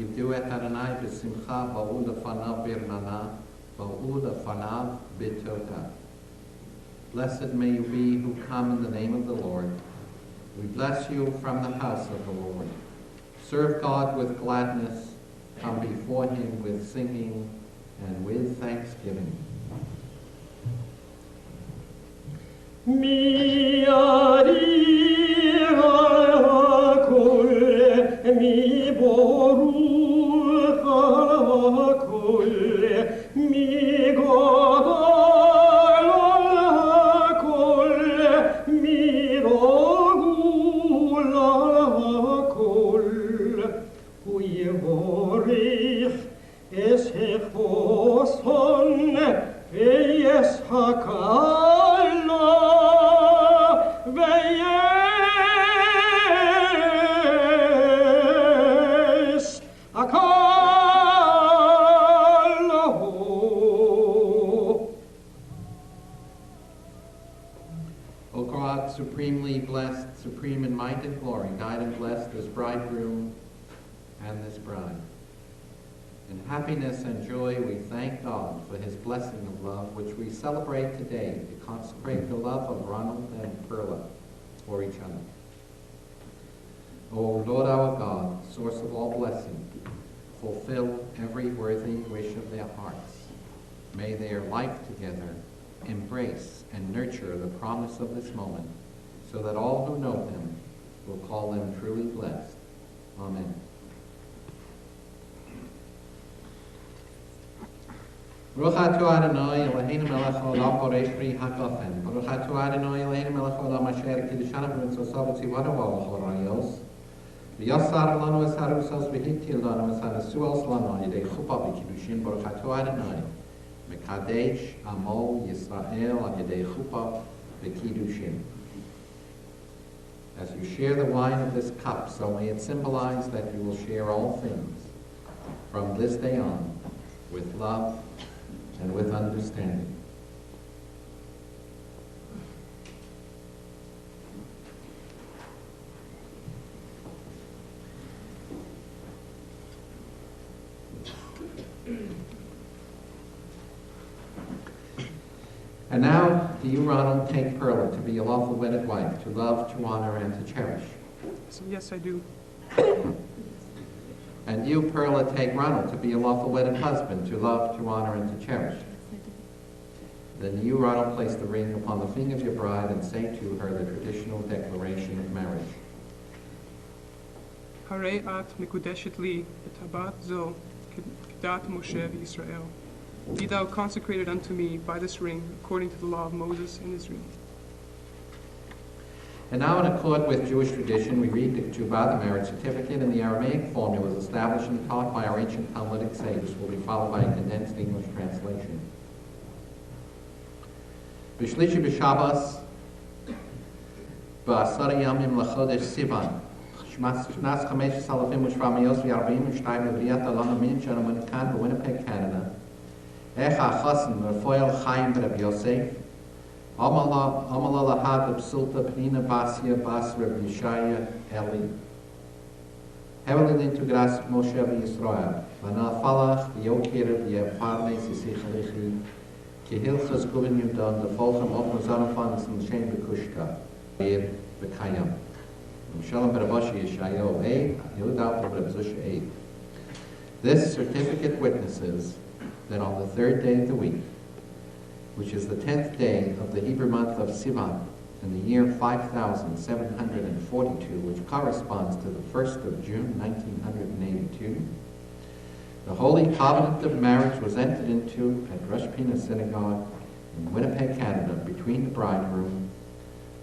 ידעו את אדוני בשמחה, באו לפניו ברננה, באו לפניו בתודה. Blessed may you be who come in the name of the Lord. We bless you from the house of the Lord. Serve God with gladness, come before him with singing and with thanksgiving. Mi arira kol mi boruch kol mi godol kol mi rogul kol hu yevorich es hechoson es hakal Supremely blessed, supreme in might and glory, guide and bless this bridegroom and this bride. In happiness and joy, we thank God for his blessing of love, which we celebrate today to consecrate the love of Ronald and Perla for each other. O Lord our God, source of all blessing, fulfill every worthy wish of their hearts. May their life together embrace and nurture the promise of this moment, so that all who know them will call them truly blessed. Amen. Baruch atah Adonai Eloheinu melech haolam boresh pri hagafen. Baruch atah Adonai Eloheinu melech haolam asher kiddushanu b'mitzosav v'tzivanu v'olachol rayos. V'yasar lanu es harusos v'hitil lanu es hanasuos lanu al-yedei chuppah v'kiddushin. Baruch atah Adonai mekadesh amo Yisrael al-yedei chuppah v'kiddushin. As you share the wine of this cup, so may it symbolize that you will share all things from this day on with love and with understanding. And now, do you, Ronald, take Perla to be a lawful wedded wife, to love, to honor, and to cherish? So, yes, I do. And you, Perla, take Ronald to be a lawful wedded husband, to love, to honor, and to cherish? Then you, Ronald, place the ring upon the finger of your bride and say to her the traditional declaration of marriage. Harei at mekudeshet li et habat zo kedat Moshe v'Yisrael. Be thou consecrated unto me by this ring, according to the law of Moses and Israel. And now, in accord with Jewish tradition, we read the Ketubah, the marriage certificate, and the Aramaic formulas established and taught by our ancient Talmudic sages will be followed by a condensed English translation. B'shlishi b'Shabbos, b'asara yamim l'chodesh Sivan, shnas 5,742 l'briyat alana min shana Winnipeg, Winnipeg, Canada. Echa Chassan, Rafael Chaim Reb Yosef, Amala Lahad Sulta Pina Basia Bas Reb Yishaya Eli. Heavily into Gras Moshe Yisrael, Lana Falach, Yokir, Yefarne, Sisichalichi, Kihilchas Gubin Yudan, the Folcham of Mazanafans and Shem Bekushka, Bir Bekayam. Shalom Barabashi Yishayo, Yehuda Barabazush 8. This certificate witnesses that on the third day of the week, which is the 10th day of the Hebrew month of Sivan, in the year 5742, which corresponds to the 1st of June, 1982, the holy covenant of marriage was entered into at Rosh Pina Synagogue in Winnipeg, Canada, between the bridegroom,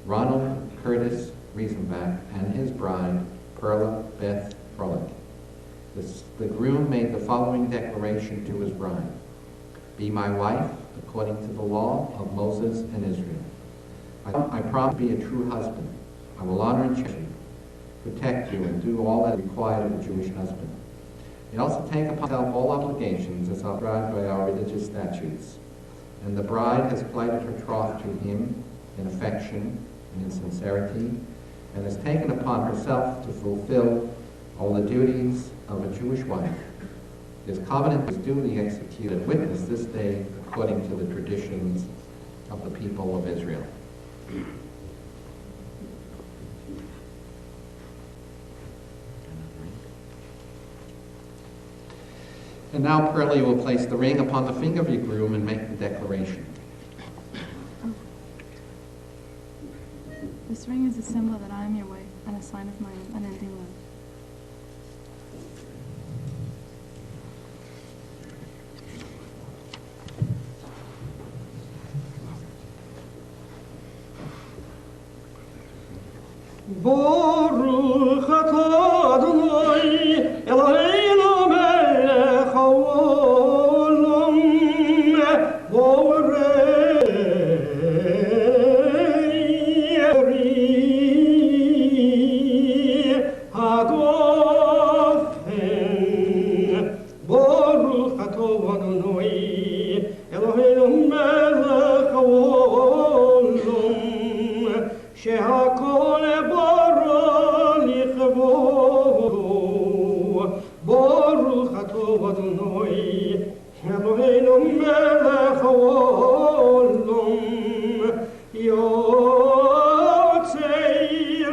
Ronald Curtis Riesenbach, and his bride, Perla Beth Froelich. The groom made the following declaration to his bride. Be my wife according to the law of Moses and Israel. I promise to be a true husband. I will honor and cherish you, protect you, and do all that is required of a Jewish husband. He also take upon himself all obligations as prescribed by our religious statutes. And the bride has plighted her troth to him in affection and in sincerity, and has taken upon herself to fulfill all the duties of a Jewish wife. His covenant is duly executed and witnessed this day according to the traditions of the people of Israel. And now Perla will place the ring upon the finger of your groom and make the declaration. This ring is a symbol that I am your wife and a sign of my unending love. Baruch atah Adonai Eloheinu melech haolam borei hagofen. Baruch atah Adonai Eloheinu melech haolam shehakol Baruch atah Adonai Eloheinu melech haolam yotzei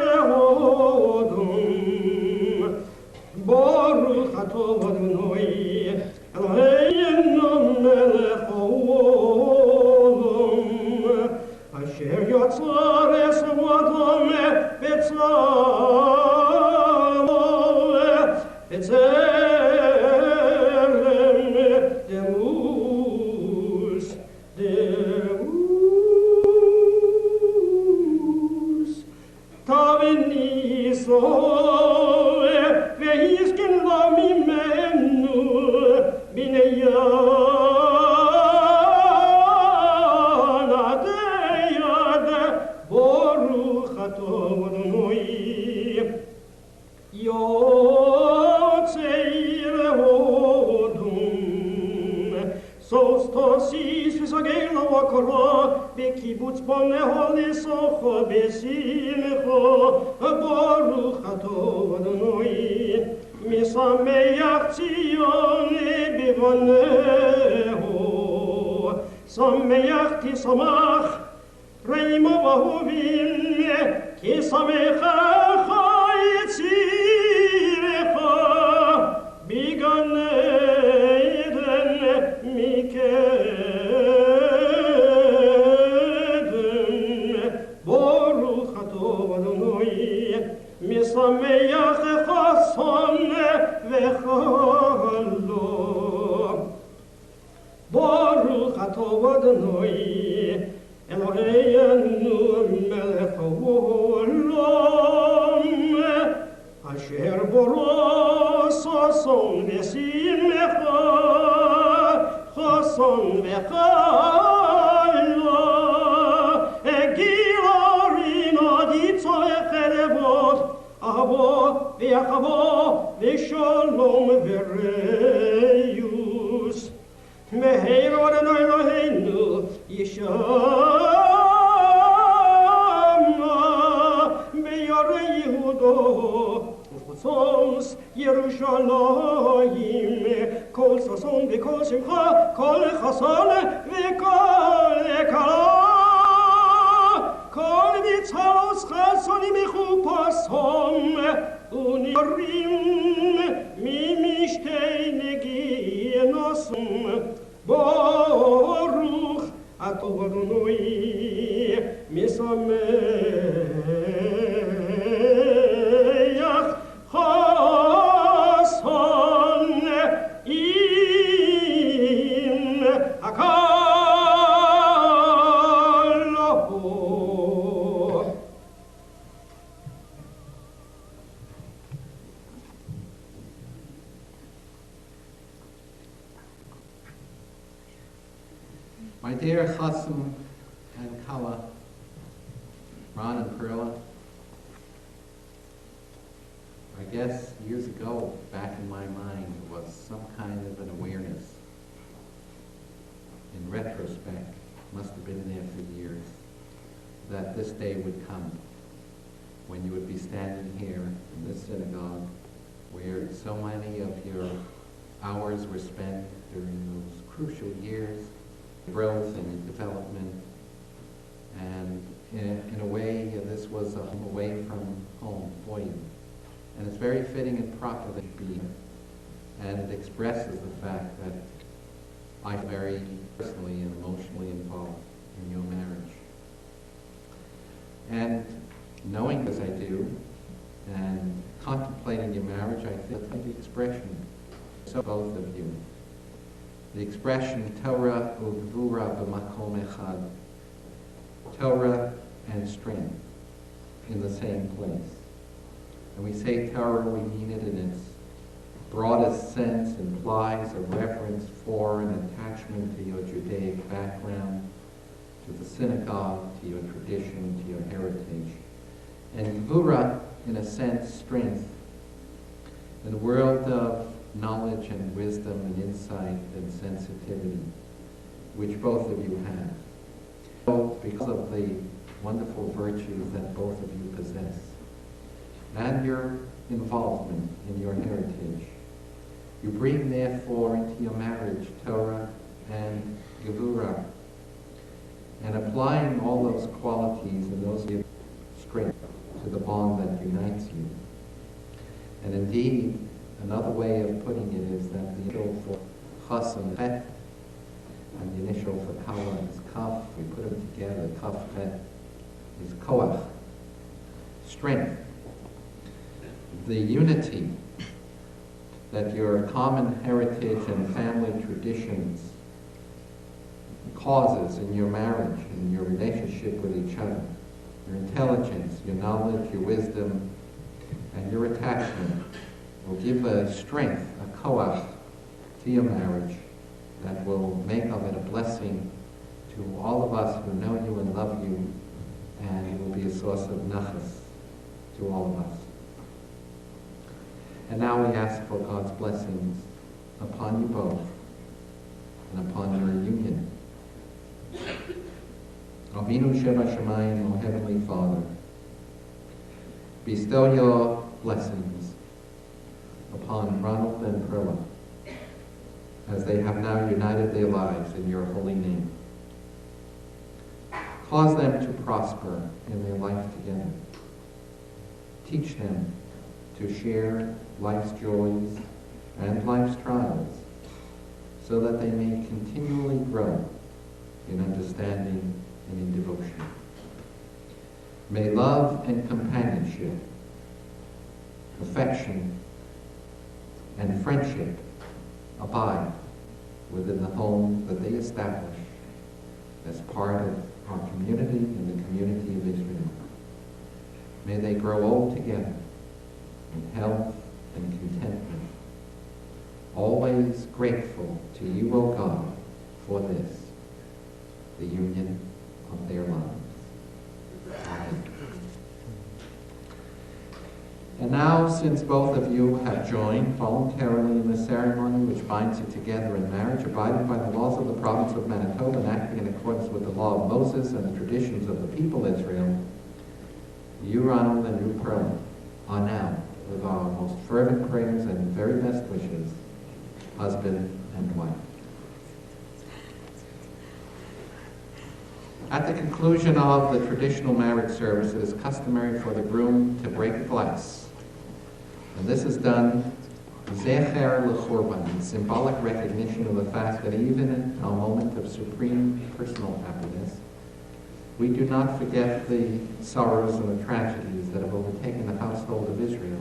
lehodom. Baruch atah Adonai Eloheinu melech haolam asher yotzar es Adam B'Tselem demus taveniso ve'hisken lo mimenu bineyan adeyad. Baruch atah Adonai Sostosis v'sagela v'kara b'kibutz boneho l'socho b'simcha. Baruch atah Adonai misameach Tzion b'voneho sameach tisamach reimo v'ahuvim ki samechacha yitzirecha b'ganei Baruch atah Adonai misameach chason v'chalo. Baruch atah Adonai Eloheinu melech haolam asher boro sason v'simcha chason v'chalo gilarin aditzolech elevot avo v'yachavo v'shalom v'reyus meheir Adonai Eloheinu yishama b'yarei Yehudo ufutsos Yerushalayim kol sason v'kol simcha kol chason v'kol kala kol vitzalos chasonim mechupasom unirim mimishtei neginosum. Baruch atah Adonai misameach chason im akalohu. My dear Chassim and Kala, Ron and Perla, I guess years ago, back in my mind, was some kind of an awareness. In retrospect, must have been there for years, that this day would come when you would be standing here in this synagogue where so many of your hours were spent during those crucial years, growth and development. And in a way, this was a home away from home for you. And it's very fitting and proper that it be. And it expresses the fact that I'm very personally and emotionally involved in your marriage. And knowing as I do, and contemplating your marriage, I think the expression, so both of you, the expression Torah ugvura b'makom echad, Torah and strength in the same place. And we say Torah, we mean it in its broadest sense, implies a reverence for and attachment to your Judaic background, to the synagogue, to your tradition, to your heritage. And Gvura, in a sense, strength. In the world of knowledge and wisdom and insight and sensitivity, which both of you have. So, because of the wonderful virtues that both of you possess, and your involvement in your heritage, you bring therefore into your marriage Torah and Gevurah, and applying all those qualities and those give strength to the bond that unites you. And indeed, another way of putting it is that the initial for Chas and Chet, and the initial for Kala is Kaf. We put them together. Kaf Chet is Koach, strength. The unity that your common heritage and family traditions causes in your marriage and your relationship with each other, your intelligence, your knowledge, your wisdom, and your attachment will give a strength, a koach, to your marriage that will make of it a blessing to all of us who know you and love you, and it will be a source of nachas to all of us. And now we ask for God's blessings upon you both and upon your union. Avinu Sheba Shemayim, O Heavenly Father, bestow your blessings upon Ronald and Perla as they have now united their lives in your holy name. Cause them to prosper in their life together. Teach them to share life's joys and life's trials so that they may continually grow in understanding and in devotion. May love and companionship, affection and friendship abide within the home that they establish as part of our community and the community of Israel. May they grow old together in health and contentment, always grateful to you, O God, for this, the union of their lives. Amen. And now, since both of you have joined voluntarily in the ceremony which binds you together in marriage, abiding by the laws of the province of Manitoba and acting in accordance with the law of Moses and the traditions of the people of Israel, you, Ronald, and you, Perla, are now, with our most fervent prayers and very best wishes, husband and wife. At the conclusion of the traditional marriage service, it is customary for the groom to break a glass. And this is done zecher l'churban, in symbolic recognition of the fact that even in a moment of supreme personal happiness, we do not forget the sorrows and the tragedies that have overtaken the household of Israel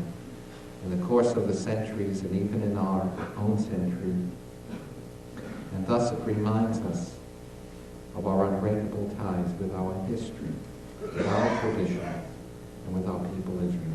in the course of the centuries and even in our own century. And thus it reminds us of our unbreakable ties with our history, with our tradition, and with our people Israel.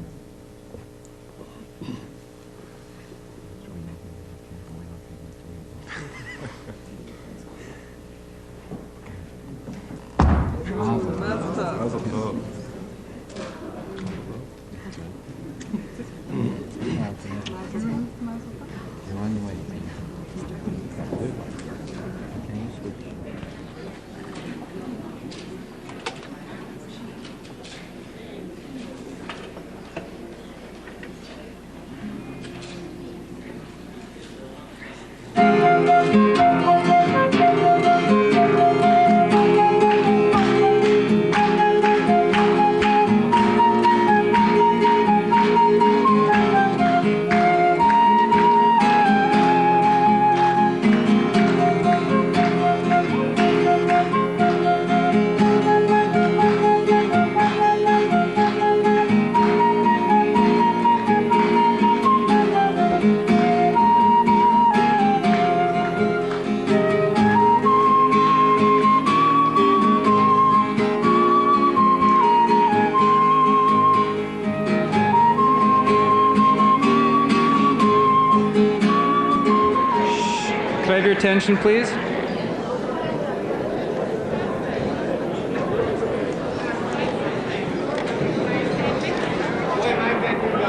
have your attention, please?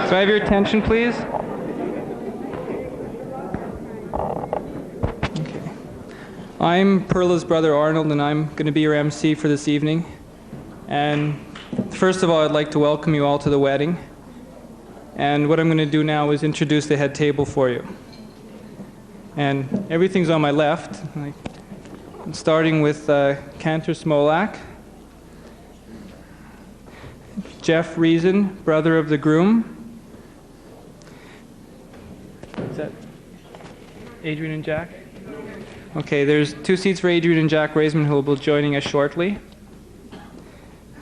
So I have your attention, please? Okay. I'm Perla's brother Arnold, and I'm going to be your MC for this evening. And first of all, I'd like to welcome you all to the wedding. And what I'm going to do now is introduce the head table for you. And everything's on my left. I'm starting with Cantor Smolak, Jeff Reason, brother of the groom. Is that Adrian and Jack? Okay, there's 2 seats for Adrian and Jack Raisman, who will be joining us shortly.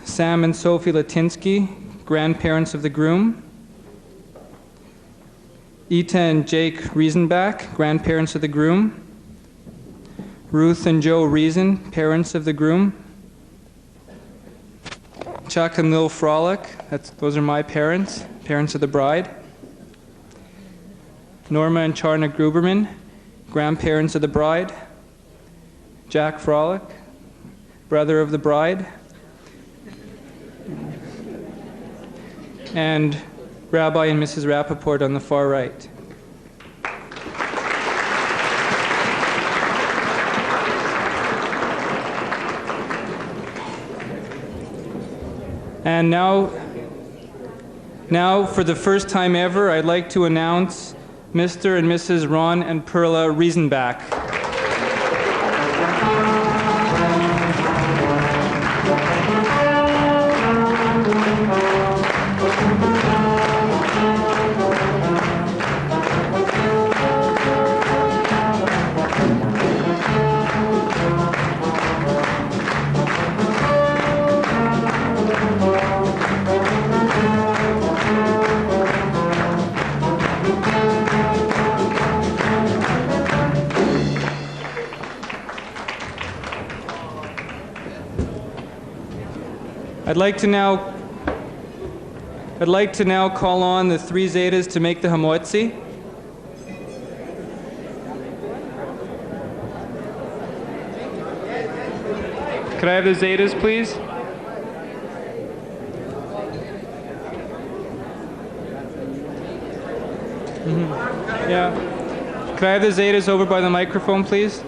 Sam and Sophie Latinsky, grandparents of the groom. Ita and Jake Riesenbach, grandparents of the groom. Ruth and Joe Reason, parents of the groom. Chuck and Lil Frolic, those are my parents, parents of the bride. Norma and Charna Gruberman, grandparents of the bride. Jack Frolic, brother of the bride. And Rabbi and Mrs. Rappaport on the far right. And now for the first time ever, I'd like to announce Mr. and Mrs. Ron and Perla Riesenbach. I'd like to now call on the 3 Zetas to make the hamotzi. Could I have the Zetas, please? Yeah. Could I have the Zetas over by the microphone, please?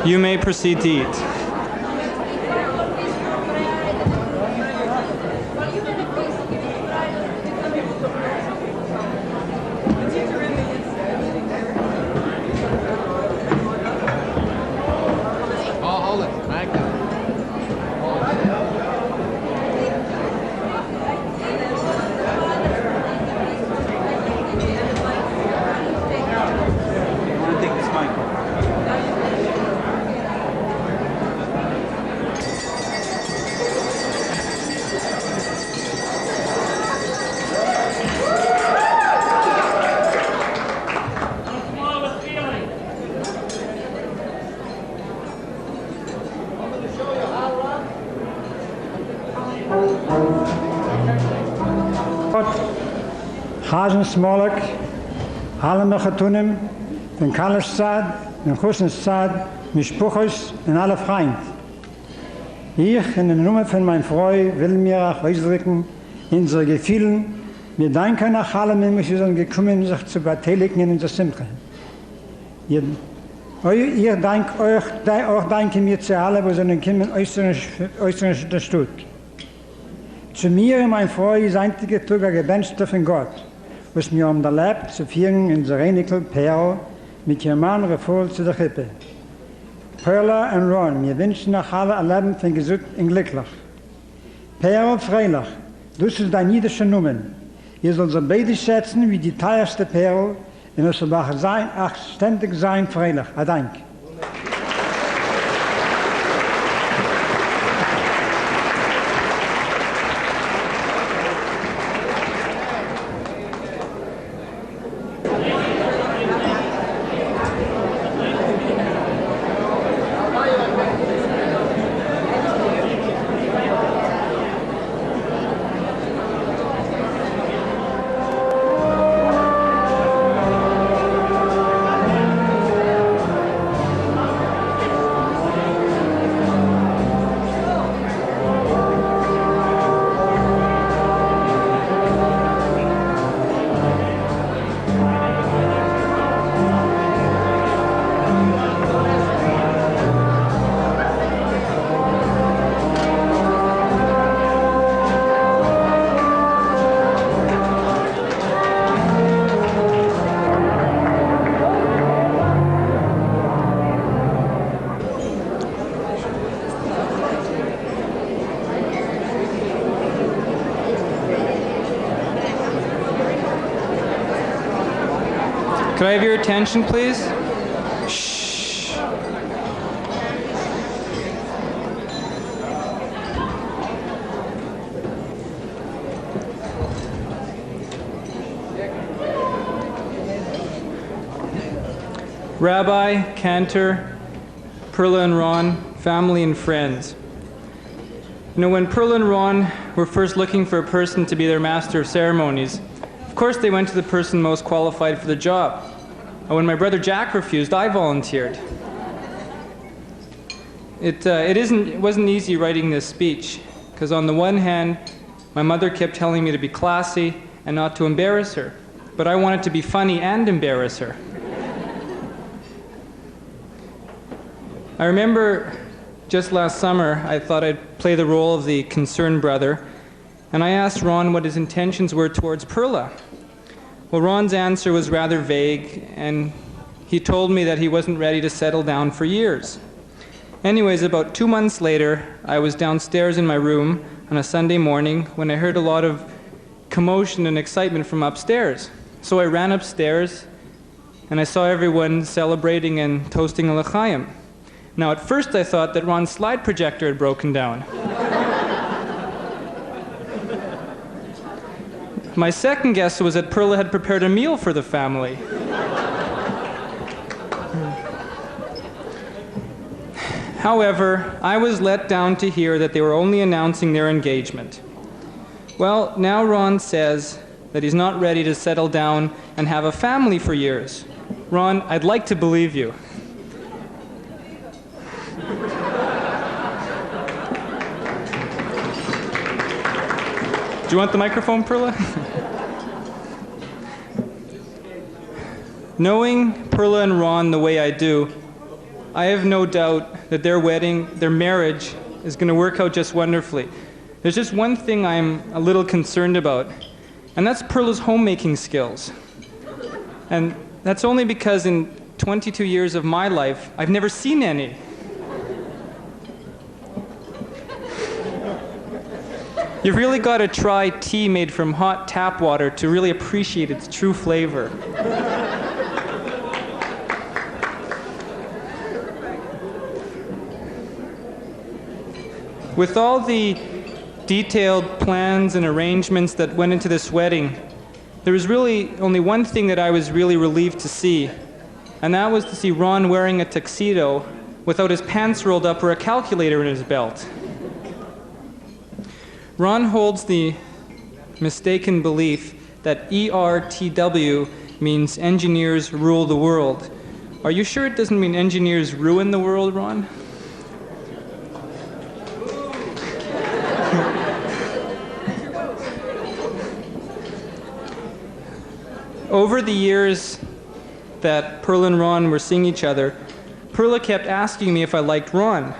You may proceed to eat. Hazen Smolak, alle Mechatunim, den Kallesszad, den Chussenszad, Mishpuchos und alle Freund. Ich, in der Nummer von meinem Freund, will mir auch ausdrücken, unsere Gefühle, wir danken nach allem, wenn wir sind gekommen, sich zu beteiligen in unserer Simche. Ihr dankt euch, auch danke mir zu allen, die sind gekommen, äußerlich unterstützt. Zu mir, mein Freund, ist einzige Tag ein Gewünschter von Gott, was mir erlebt, zu führen in der Reinikel Perl mit ihrem Mann Refol zu der Krippe. Perla und Ron, wir wünschen euch alle ein Leben von gesund und glücklich. Perla, freilich, das ist dein jüdischer Numen. Ihr sollt so beide schätzen wie die teuerste Perle und es soll auch ständig sein, freilich. Dank. Could I have your attention, please? Shh. Rabbi, Cantor, Perla and Ron, family and friends. You know, when Perla and Ron were first looking for a person to be their master of ceremonies, of course they went to the person most qualified for the job. And when my brother Jack refused, I volunteered. It wasn't easy writing this speech, because on the one hand, my mother kept telling me to be classy and not to embarrass her, but I wanted to be funny and embarrass her. I remember just last summer, I thought I'd play the role of the concerned brother, and I asked Ron what his intentions were towards Perla. Well, Ron's answer was rather vague, and he told me that he wasn't ready to settle down for years. Anyways, about 2 months later, I was downstairs in my room on a Sunday morning when I heard a lot of commotion and excitement from upstairs. So I ran upstairs, and I saw everyone celebrating and toasting a l'chaim. Now, at first I thought that Ron's slide projector had broken down. My second guess was that Perla had prepared a meal for the family. However, I was let down to hear that they were only announcing their engagement. Well, now Ron says that he's not ready to settle down and have a family for years. Ron, I'd like to believe you. Do you want the microphone, Perla? Knowing Perla and Ron the way I do, I have no doubt that their marriage, is going to work out just wonderfully. There's just one thing I'm a little concerned about, and that's Perla's homemaking skills. And that's only because in 22 years of my life, I've never seen any. You've really got to try tea made from hot tap water to really appreciate its true flavor. With all the detailed plans and arrangements that went into this wedding, there was really only one thing that I was really relieved to see, and that was to see Ron wearing a tuxedo without his pants rolled up or a calculator in his belt. Ron holds the mistaken belief that ERTW means engineers rule the world. Are you sure it doesn't mean engineers ruin the world, Ron? Over the years that Perla and Ron were seeing each other, Perla kept asking me if I liked Ron.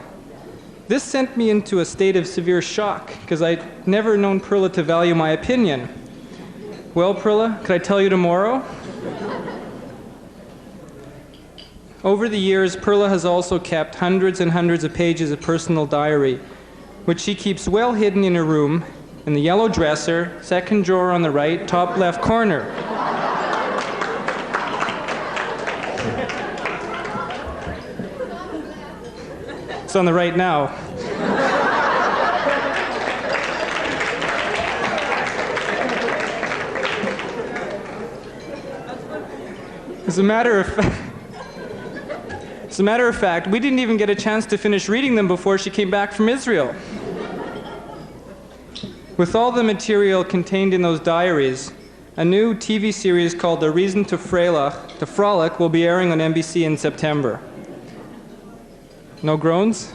This sent me into a state of severe shock, because I'd never known Perla to value my opinion. Well, Perla, could I tell you tomorrow? Over the years, Perla has also kept hundreds and hundreds of pages of personal diary, which she keeps well hidden in her room, in the yellow dresser, second drawer on the right, top left corner. It's on the right now. As a matter of fact, we didn't even get a chance to finish reading them before she came back from Israel. With all the material contained in those diaries, a new TV series called A Reason to Frolic will be airing on NBC in September. No groans?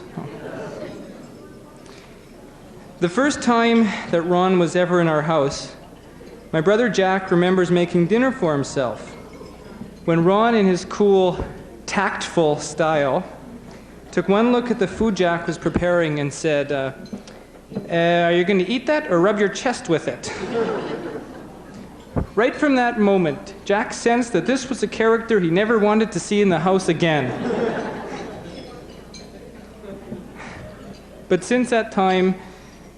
The first time that Ron was ever in our house, my brother Jack remembers making dinner for himself. When Ron, in his cool, tactful style, took one look at the food Jack was preparing and said, are you going to eat that or rub your chest with it? Right from that moment, Jack sensed that this was a character he never wanted to see in the house again. But since that time,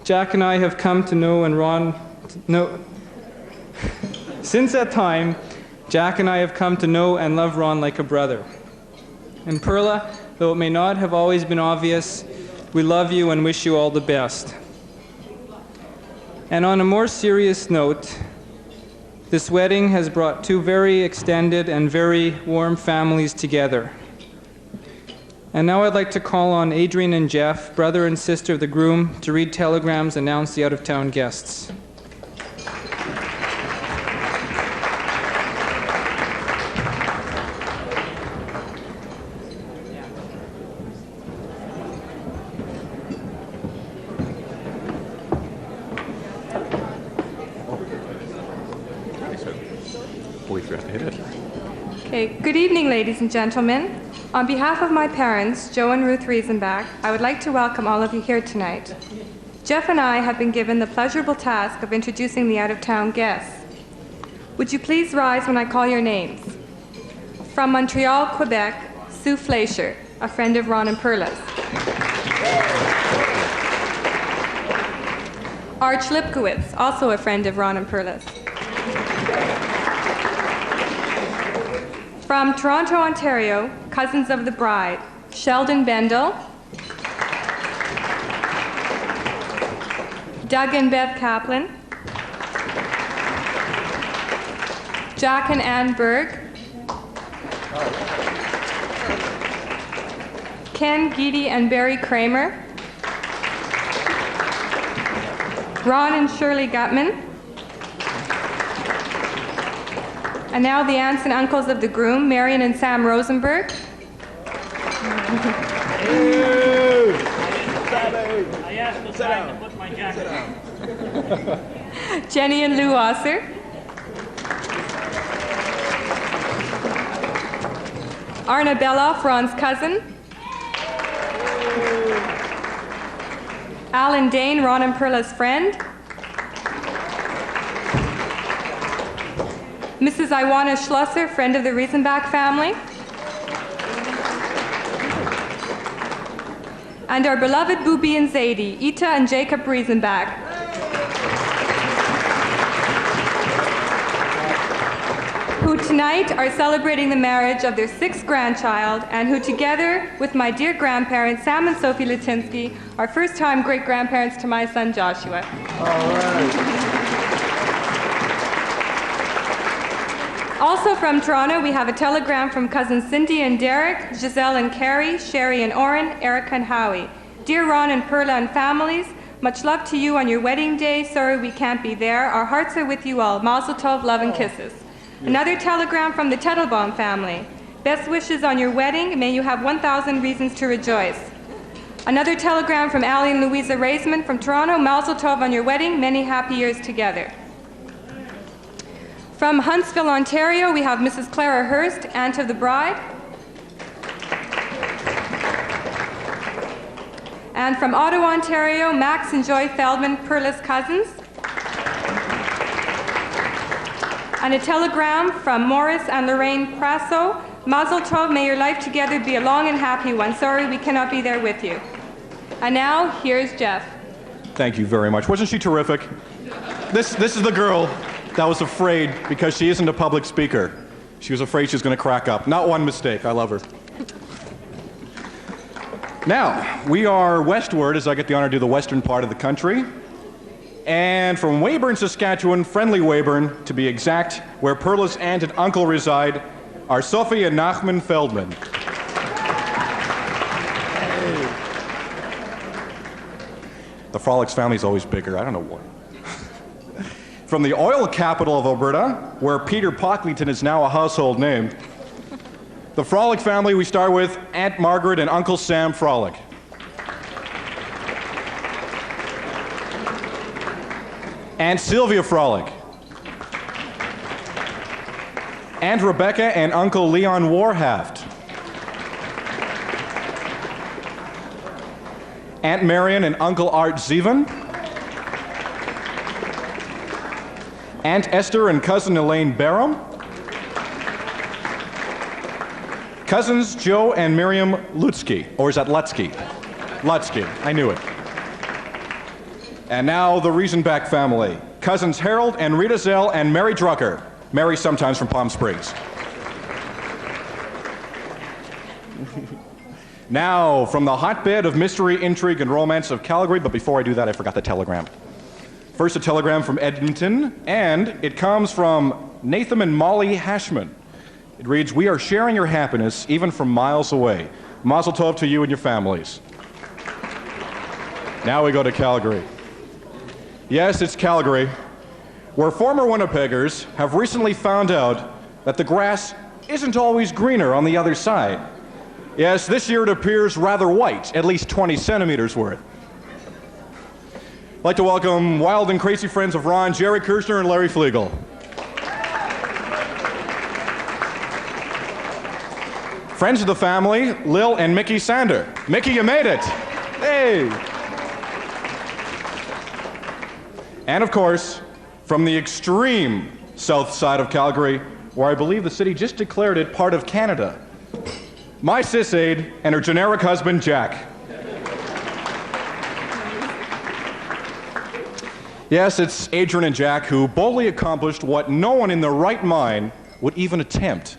Jack and I have come to know and Ron... Since that time, Jack and I have come to know and love Ron like a brother. And Perla, though it may not have always been obvious, we love you and wish you all the best. And on a more serious note, this wedding has brought two very extended and very warm families together. And now I'd like to call on Adrian and Jeff, brother and sister of the groom, to read telegrams and announce the out-of-town guests. Okay, good evening, ladies and gentlemen. On behalf of my parents, Joe and Ruth Riesenbach, I would like to welcome all of you here tonight. Jeff and I have been given the pleasurable task of introducing the out-of-town guests. Would you please rise when I call your names? From Montreal, Quebec, Sue Fleischer, a friend of Ron and Perla's. Arch Lipkowitz, also a friend of Ron and Perla's. From Toronto, Ontario, cousins of the bride, Sheldon Bendel, Doug and Bev Kaplan, Jack and Ann Berg, Ken, Geedy, and Barry Kramer, Ron and Shirley Gutman, and now the aunts and uncles of the groom, Marion and Sam Rosenberg. I asked the sign to put my jacket on. Jenny and Lou Osser. Arna Beloff, Ron's cousin. Alan Dane, Ron and Perla's friend. Mrs. Iwana Schlosser, friend of the Riesenbach family. And our beloved Bubi and Zadie, Ita and Jacob Riesenbach. Who tonight are celebrating the marriage of their sixth grandchild, and who together with my dear grandparents, Sam and Sophie Latinsky, are first-time great-grandparents to my son, Joshua. All right. Also from Toronto, we have a telegram from cousins Cindy and Derek, Giselle and Carrie, Sherry and Oren, Erica and Howie. Dear Ron and Perla and families, much love to you on your wedding day. Sorry we can't be there. Our hearts are with you all. Mazel tov, love and kisses. Another telegram from the Tettelbaum family. Best wishes on your wedding. May you have 1,000 reasons to rejoice. Another telegram from Ali and Louisa Raisman from Toronto. Mazel tov on your wedding. Many happy years together. From Huntsville, Ontario, we have Mrs. Clara Hurst, aunt of the bride. And from Ottawa, Ontario, Max and Joy Feldman, Perla's cousins. And a telegram from Morris and Lorraine Prasso, Mazel tov, may your life together be a long and happy one. Sorry we cannot be there with you. And now, here's Jeff. Thank you very much. Wasn't she terrific? This is the girl that was afraid because she isn't a public speaker. She was afraid she was going to crack up. Not one mistake. I love her. Now, we are westward, as I get the honor to do the western part of the country. And from Weyburn, Saskatchewan, friendly Weyburn, to be exact, where Perla's aunt and uncle reside, are Sophie and Nachman Feldman. The Frolics family is always bigger. I don't know why. From the oil capital of Alberta, where Peter Pocklington is now a household name, the Frolic family, we start with Aunt Margaret and Uncle Sam Frolic. Aunt Sylvia Frolic. Aunt Rebecca and Uncle Leon Warhaft. Aunt Marion and Uncle Art Zeven. Aunt Esther and Cousin Elaine Barham. Cousins Joe and Miriam Lutsky. Or is that Lutsky? Lutsky. I knew it. And now the Riesenbeck family. Cousins Harold and Rita Zell and Mary Drucker. Mary sometimes from Palm Springs. Now, from the hotbed of mystery, intrigue, and romance of Calgary, but before I do that, I forgot the telegram. First, a telegram from Edmonton, and it comes from Nathan and Molly Hashman. It reads, "We are sharing your happiness, even from miles away. Mazel tov to you and your families." Now we go to Calgary. Yes, it's Calgary, where former Winnipeggers have recently found out that the grass isn't always greener on the other side. Yes, this year it appears rather white, at least 20 centimeters worth. I'd like to welcome wild and crazy friends of Ron, Jerry Kirshner, and Larry Flegel. Friends of the family, Lil and Mickey Sander. Mickey, you made it! Hey! And of course, from the extreme south side of Calgary, where I believe the city just declared it part of Canada, my sis aide and her generic husband, Jack. Yes, it's Adrian and Jack who boldly accomplished what no one in their right mind would even attempt.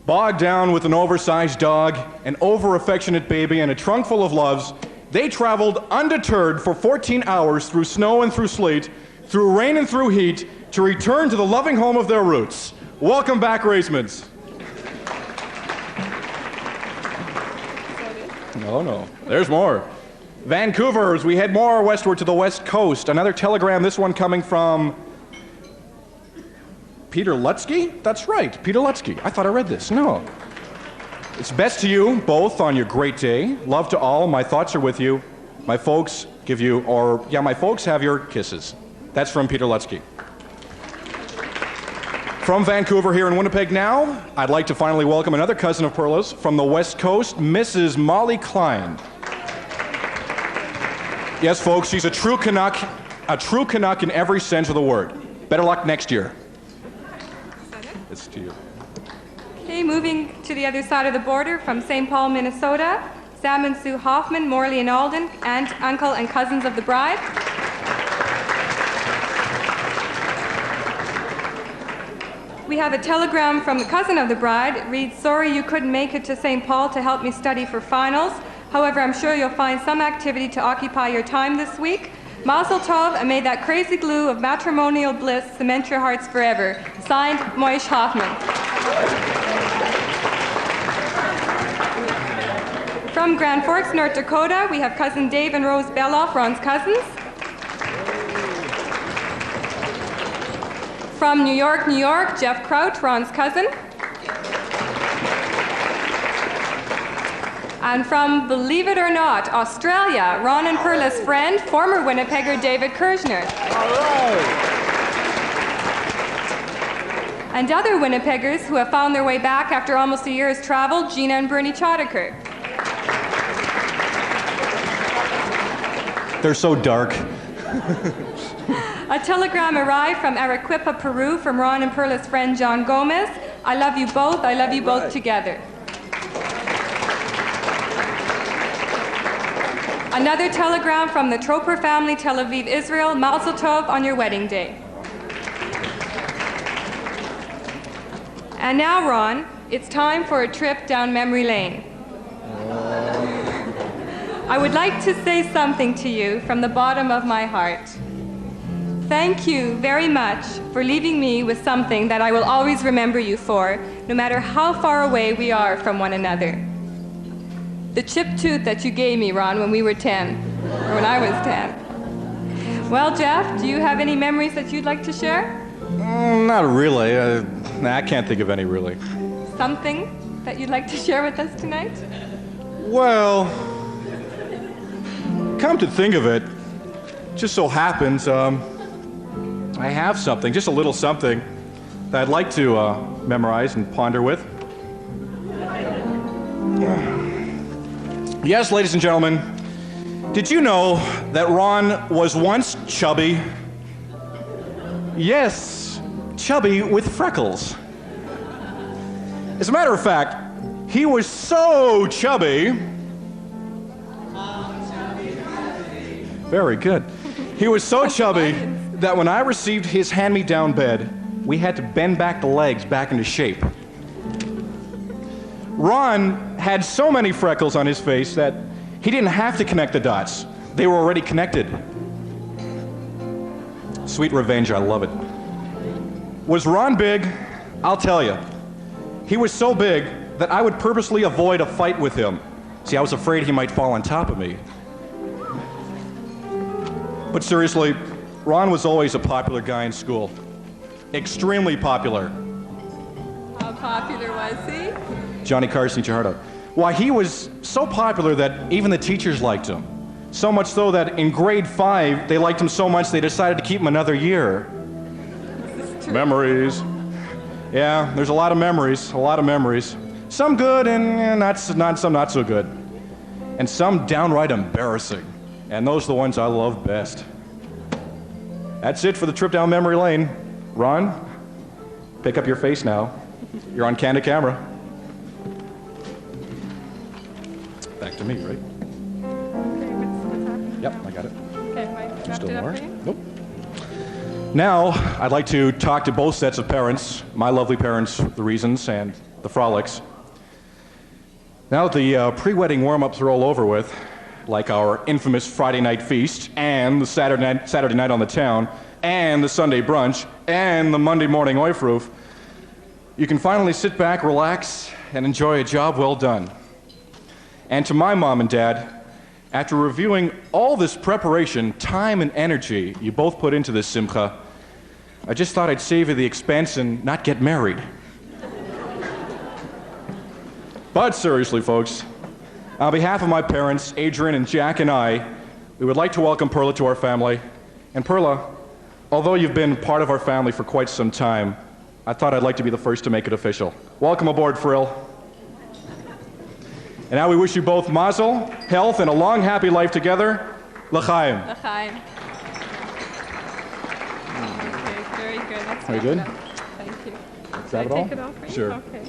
Bogged down with an oversized dog, an over-affectionate baby, and a trunk full of loves, they traveled undeterred for 14 hours through snow and through sleet, through rain and through heat, to return to the loving home of their roots. Welcome back, Raismans. No, there's more. Vancouver, as we head more westward to the west coast. Another telegram, this one coming from Peter Lutsky? That's right, Peter Lutsky. I thought I read this. No. It's best to you both on your great day. Love to all. My thoughts are with you. My folks give you, my folks have your kisses. That's from Peter Lutsky. From Vancouver here in Winnipeg now, I'd like to finally welcome another cousin of Perla's from the West Coast, Mrs. Molly Klein. Yes, folks, she's a true Canuck in every sense of the word. Better luck next year. It's to you. Okay, moving to the other side of the border from St. Paul, Minnesota, Sam and Sue Hoffman, Morley and Alden, aunt, uncle, and cousins of the bride. We have a telegram from the cousin of the bride. It reads, "Sorry you couldn't make it to St. Paul to help me study for finals. However, I'm sure you'll find some activity to occupy your time this week. Mazel tov, and may that crazy glue of matrimonial bliss cement your hearts forever." Signed, Moish Hoffman. From Grand Forks, North Dakota, we have cousin Dave and Rose Beloff, Ron's cousins. From New York, New York, Jeff Kraut, Ron's cousin. And from, believe it or not, Australia, Ron and Perla's friend, former Winnipegger David Kirshner. All right. And other Winnipeggers who have found their way back after almost a year's travel, Gina and Bernie Choddiker. They're so dark. A telegram arrived from Arequipa, Peru, from Ron and Perla's friend John Gomez. I love you both. I love you both together. Another telegram from the Troper family, Tel Aviv, Israel. Mazel tov on your wedding day. And now, Ron, it's time for a trip down memory lane. I would like to say something to you from the bottom of my heart. Thank you very much for leaving me with something that I will always remember you for, no matter how far away we are from one another. The chipped tooth that you gave me, Ron, when we were 10, or when I was 10. Well, Jeff, do you have any memories that you'd like to share? Not really. I can't think of any, really. Something that you'd like to share with us tonight? Well, come to think of it, just so happens, I have something, just a little something, that I'd like to memorize and ponder with. Yes, ladies and gentlemen, did you know that Ron was once chubby? Yes, chubby with freckles. As a matter of fact, he was so chubby. Very good. He was so chubby that when I received his hand-me-down bed, we had to bend back the legs back into shape. Ron had so many freckles on his face that he didn't have to connect the dots. They were already connected. Sweet revenge, I love it. Was Ron big? I'll tell you. He was so big that I would purposely avoid a fight with him. See, I was afraid he might fall on top of me. But seriously, Ron was always a popular guy in school. Extremely popular. How popular was he? Johnny Carson, eat your heart out. Why, he was so popular that even the teachers liked him. So much so that in grade 5, they liked him so much they decided to keep him another year. This is true. Memories. Yeah, there's a lot of memories. Some good and some not so good. And some downright embarrassing. And those are the ones I love best. That's it for the trip down memory lane. Ron, pick up your face now. You're on candid camera. Back to me, right? Okay, what's happening? Yep, I got it. Okay, have I wrapped Still it up more? for you? Nope. Now, I'd like to talk to both sets of parents, my lovely parents, the Reasons and the Frolics. Now that the pre-wedding warm-ups are all over with, like our infamous Friday night feast, and the Saturday night on the town, and the Sunday brunch, and the Monday morning oifroof, you can finally sit back, relax, and enjoy a job well done. And to my mom and dad, after reviewing all this preparation, time, and energy you both put into this simcha, I just thought I'd save you the expense and not get married. But seriously, folks, on behalf of my parents, Adrian and Jack and I, we would like to welcome Perla to our family. And Perla, although you've been part of our family for quite some time, I thought I'd like to be the first to make it official. Welcome aboard, Frill. And now we wish you both mazel, health, and a long, happy life together. L'chaim. L'chaim. Okay, very good. Let's Very wrap good? it up. Thank you. Is Should that I it all? take it off for you? Sure. Okay.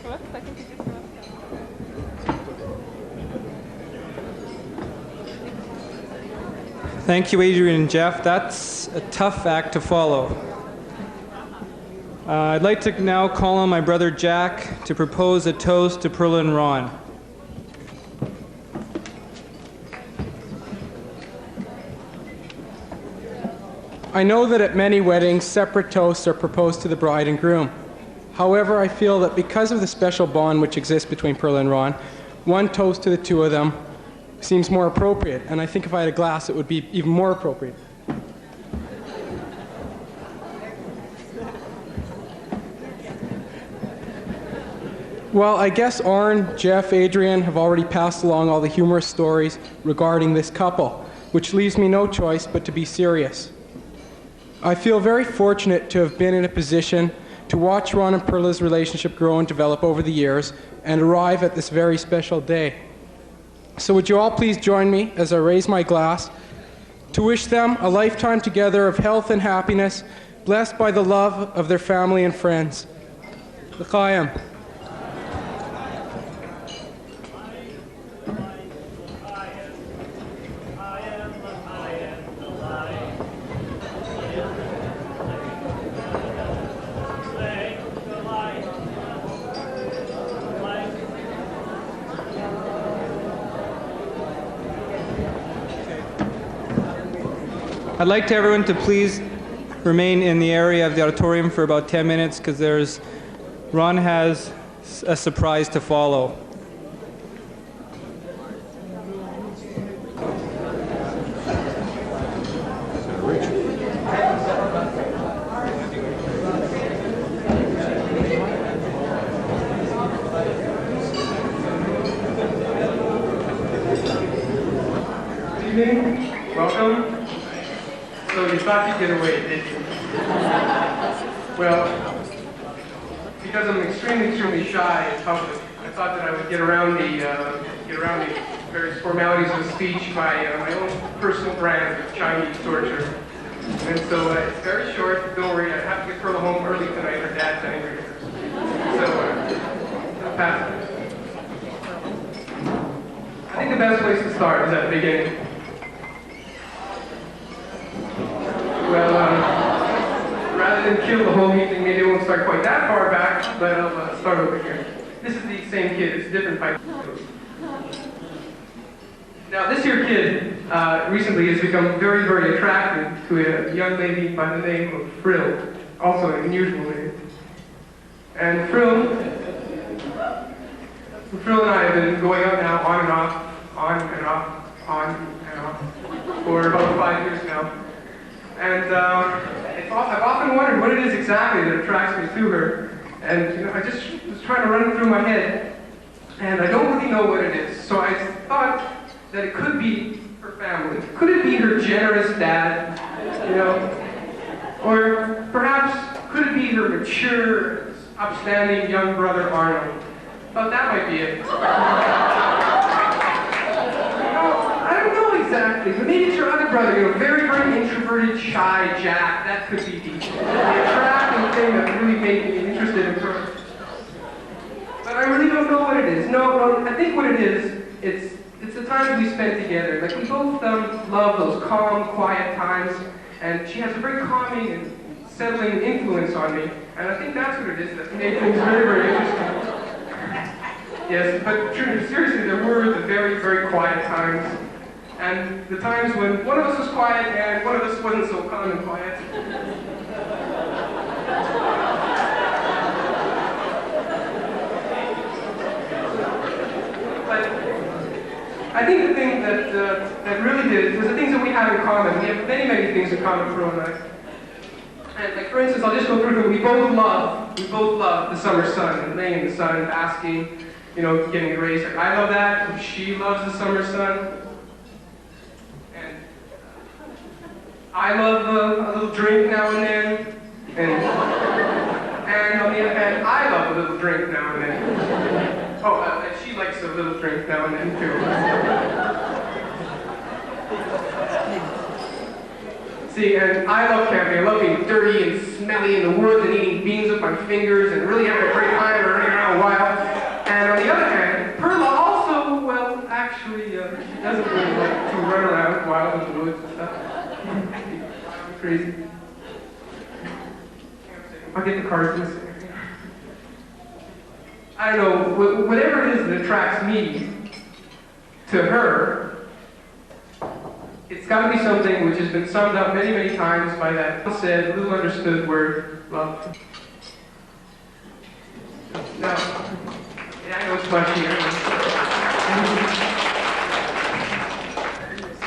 Whoops, I think you just left that. Thank you, Adrian and Jeff. That's a tough act to follow. I'd like to now call on my brother Jack to propose a toast to Perla and Ron. I know that at many weddings, separate toasts are proposed to the bride and groom. However, I feel that because of the special bond which exists between Perla and Ron, one toast to the two of them seems more appropriate, and I think if I had a glass, it would be even more appropriate. Well, I guess Arn, Jeff, Adrian have already passed along all the humorous stories regarding this couple, which leaves me no choice but to be serious. I feel very fortunate to have been in a position to watch Ron and Perla's relationship grow and develop over the years and arrive at this very special day. So would you all please join me as I raise my glass to wish them a lifetime together of health and happiness, blessed by the love of their family and friends. L'chaim. I'd like to everyone to please remain in the area of the auditorium for about 10 minutes because Ron has a surprise to follow. Good evening. Welcome. So you thought you'd get away, did you? Well, because I'm extremely shy in public, I thought that I would get around the various formalities of speech by my own personal brand of Chinese torture. And so it's very short. Don't worry, I have to get Perla home early tonight. Her dad's angry. So I'll pass it. I think the best place to start is at the beginning. Well, rather than kill the whole evening, maybe I won't start quite that far back, but I'll start over here. This is the same kid, it's a different type of kid. Now, this here kid recently has become very attracted to a young lady by the name of Frill, also an unusual name. And Frill and I have been going out now on and off, for about 5 years now. And I've often wondered what it is exactly that attracts me to her. And I just was trying to run it through my head, and I don't really know what it is. So I thought that it could be her family. Could it be her generous dad? Or perhaps could it be her mature, upstanding young brother Arnold? Thought that might be it. I don't know exactly, but maybe it's your other brother, very introverted, shy Jack. That could be the attractive thing that really made me interested in her. But I really don't know what it is. No, I think what it is, it's the times we spent together. Like, we both love those calm, quiet times, and she has a very calming and settling influence on me, and I think that's what it is that made things very interesting. Yes, but seriously, there were the very quiet times. And the times when one of us was quiet and one of us wasn't so calm and quiet. But I think the thing that really did was the things that we have in common. We have many things in common, Perla and I. And like, for instance, I'll just go through them. We both love the summer sun and laying in the sun, basking, getting erased. Like, I love that. She loves the summer sun. I love a little drink now and then, and on the other hand, I love a little drink now and then. Oh, and she likes a little drink now and then too. See, and I love camping. I love being dirty and smelly in the woods and eating beans with my fingers and really having a great time running around wild. And on the other hand, Perla also, well, actually, she doesn't really like to run around wild in the woods and stuff. Crazy. I'll get the cards in a second. I don't know, whatever it is that attracts me to her, it's got to be something which has been summed up many times by that said, little understood word, love. Now, yeah, I know it's much here.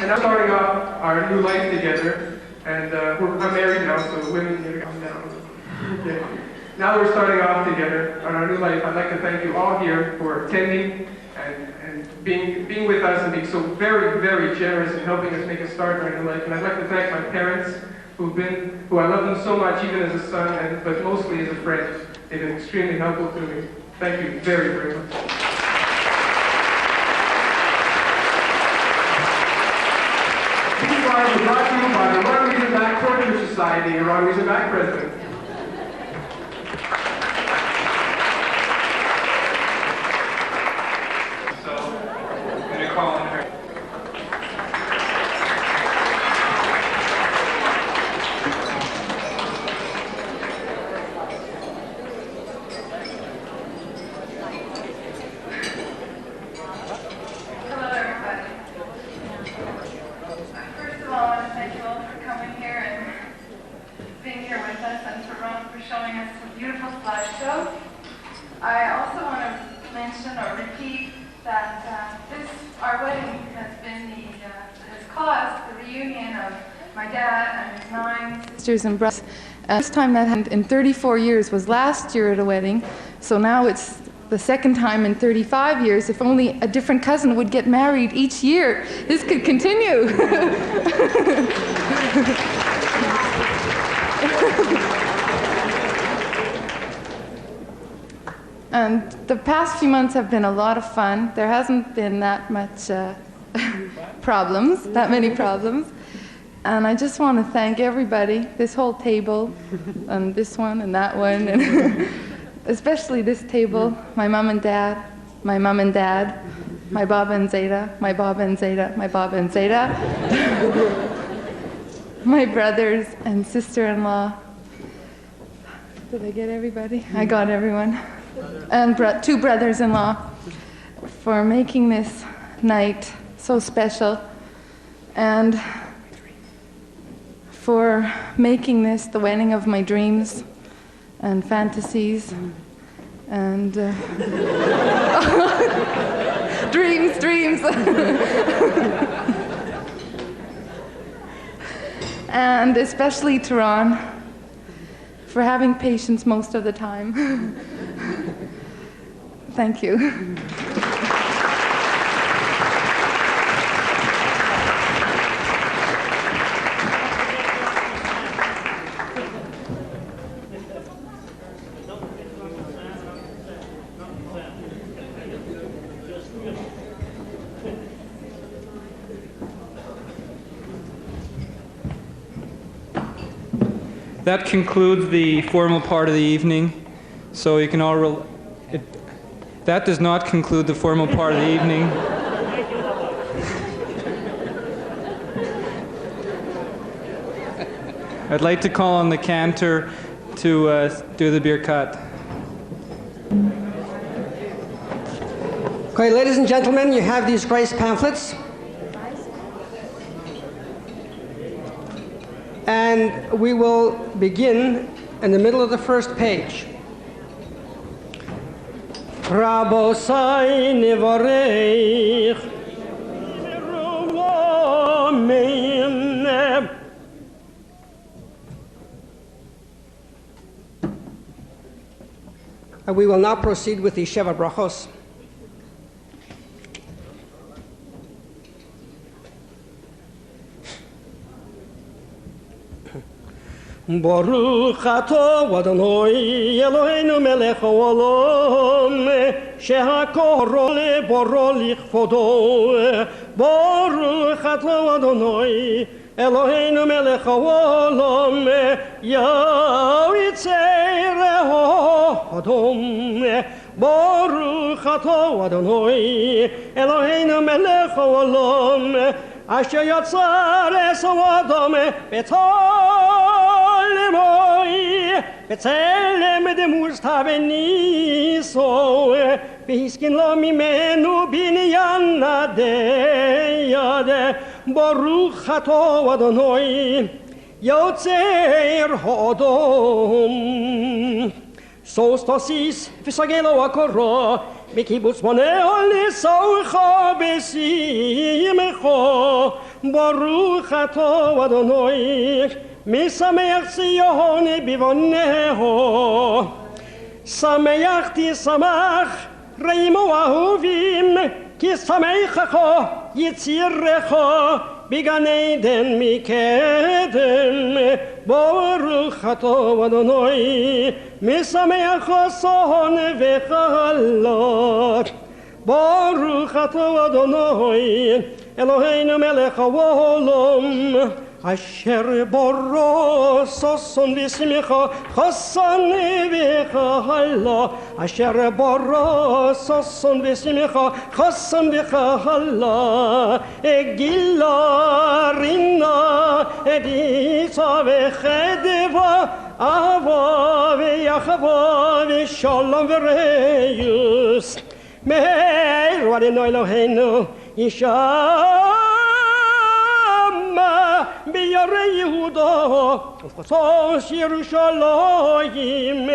And I'm starting off our new life together. And I'm married now, so women need to calm down. Okay. Now that we're starting off together on our new life, I'd like to thank you all here for attending and being with us and being so very generous in helping us make a start in our new life. And I'd like to thank my parents, who I love them so much, even as a son, but mostly as a friend. They've been extremely helpful to me. Thank you very much. These slides were brought to you by the Ron Back Torture Society and Ron Back President. dad and his 9 sisters and brothers. First time that happened in 34 years was last year at a wedding, so now it's the second time in 35 years. If only a different cousin would get married each year, this could continue. And the past few months have been a lot of fun. There hasn't been that much that many problems. And I just want to thank everybody, this whole table, and this one and that one, and especially this table, my mom and dad, my Baba and Zeta, my Baba and Zeta, my Baba and Zeta, my brothers and sister-in-law. Did I get everybody? I got everyone. And 2 brothers-in-law for making this night so special, and for making this the wedding of my dreams and fantasies and dreams. And especially to Ron for having patience most of the time. Thank you. That concludes the formal part of the evening, so you can all that does not conclude the formal part of the evening. I'd like to call on the cantor to do the beer cut. Okay, ladies and gentlemen, you have these grace pamphlets. And we will begin in the middle of the first page. Rabosai nevarech and we will now proceed with the Sheva Brachos. Baruch atah Adonai Eloheinu melech haolam shehakoro leboro lichvodo. Baruch atah Adonai Eloheinu melech haolam yavitzei Adom. Baruch atah Adonai Eloheinu melech haolam asher yatzar es ha'adam B'Tselem demuz taveniso V'hiskin lo mimenu binyan nadeyade Baruch atah Adonai Yotzer ha'adam Sostasis v'sagelo akoro B'kibbutz moneo l'saucha b'simcha Baruch atah Adonai Misameach Zion bivoneho Sameach tisamach Reimo ahuvim Ki samechacho Yitzirecho Bigan Eden mikedem Baruch atah Adonai Misameach Son v'chalot Baruch atah Adonai Eloheinu melech haolam Asher boro soson v'simcha chasan v'chala Asher boro soson v'simcha chasan v'chala Egila rina editza v'chedeva Ava v'yachava v'shalom v'reyus Meir v'adonai Eloheinu Yisham B'yarei Yehuda Ufchatos Yerushalayim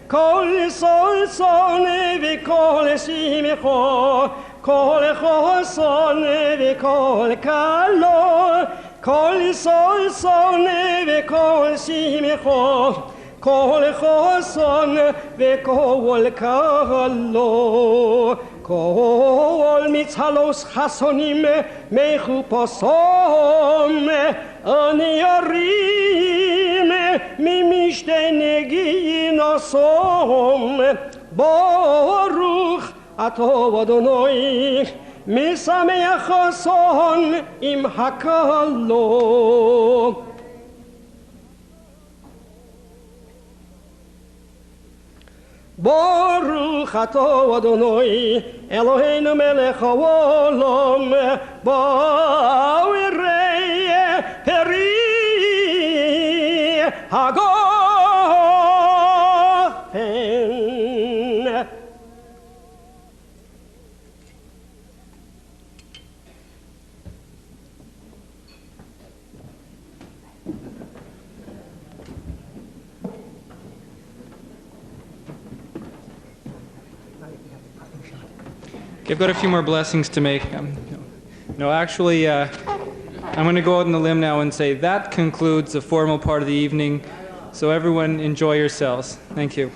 Kol son v'kol simcha Kol choson v'kol kalo כל ששון וכל שמחו, כל חסון וכל קלו, כל מצהלוס חסונים מחופשום, הנערים ממשתה נגינוסום, ברוך אתה אדוני, משמח חסון עם הקלו. ברוך אתה אדוני, אלוהינו מלך העולם, בורא פרי הגופן. Okay, I've got a few more blessings to make. No, actually, I'm going to go out on the limb now and say that concludes the formal part of the evening. So everyone enjoy yourselves. Thank you.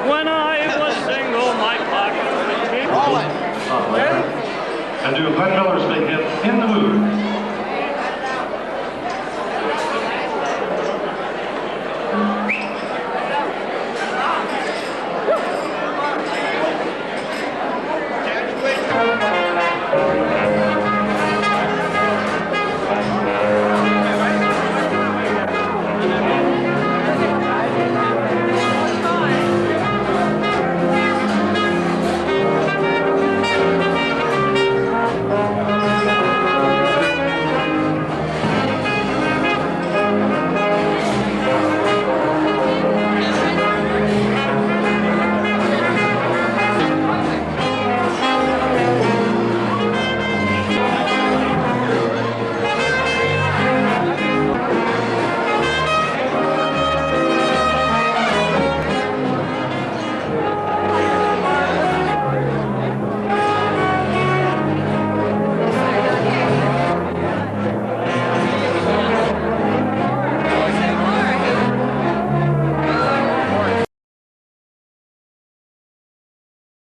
When I was single, my pocket was big. And do Glenn Miller's big hit, In the Mood.